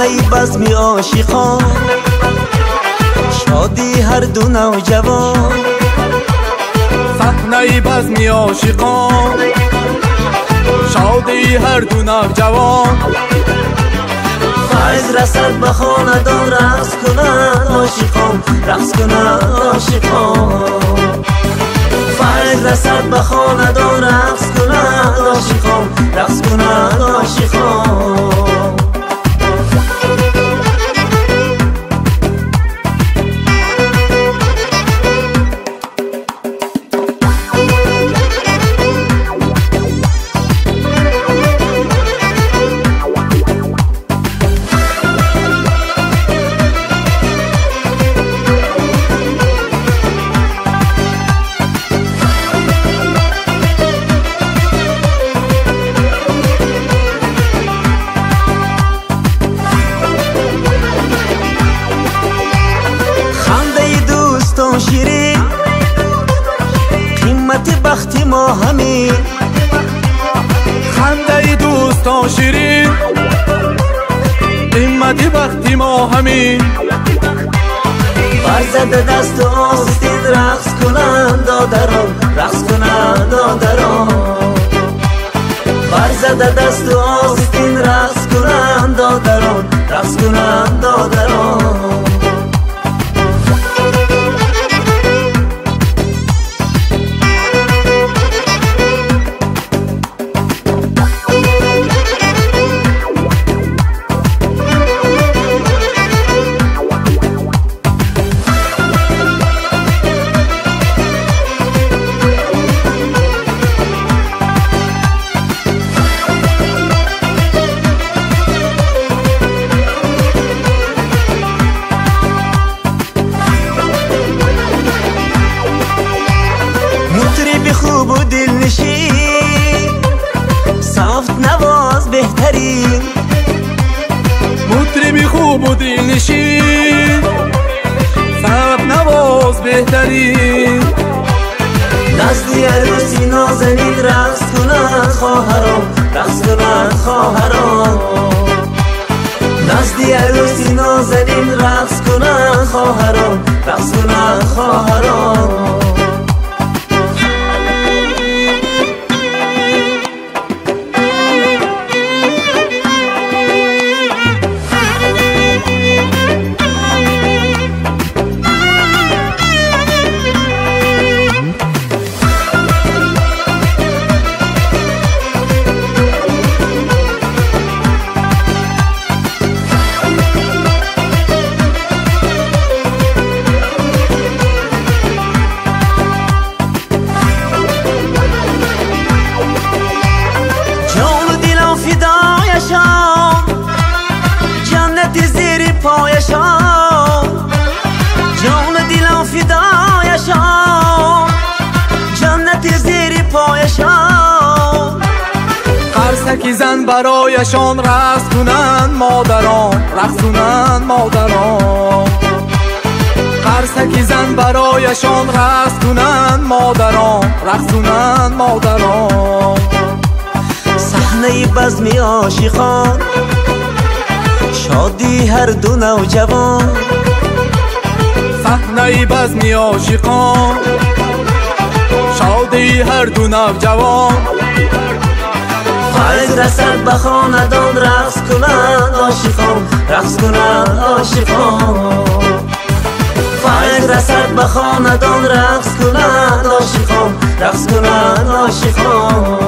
صحنه بزم عاشقان، شادی هر دو نوجوان. صحنه بزم عاشقان، شادی هر دو نوجوان. فیض رسد به خاندان، رقص کنند عاشقان، رقص کنند عاشقان. فیض رسد به خاندان، رقص کنند عاشقان، رقص کنند عاشقان. شیرین قیمت بخت ما همین، خنده دوستان شیرین قیمت بخت ما همین. برزده دست و آستین، رقص کنند دادران، رقص کنند دادران. برزده دست و آستین، رقص کنند دادران، رقص کنند دادران. خوب و دلنشین، صافت نواز بهترین. مطرب خوب و دلنشین، صافت نواز بهترین. نزد عروسی نازنین، رقص کنند خواهران، رقص کنند خواهران. نزد عروسی نازنین، رقص کنند خواهران، رقص کنند خواهران. جنت زیر پایشان، جان دلم فدایشان، جنت زیر پایشان. قرصکی زن برایشان، رقص کنند مادران، رقص کنند مادران. قرصکی زن برایشان، رقص کنند مادران، رقص کنند مادران. صحنه بزم عاشقان، شادی هر دو نوجوان. صحنه بزم عاشقان، شادی هر دو نوجوان. فیض رسد به خاندان، رقص کنند عاشقان، رقص کنند عاشقان. فیض رسد به خاندان، رقص کنند عاشقان، رقص کنند عاشقان.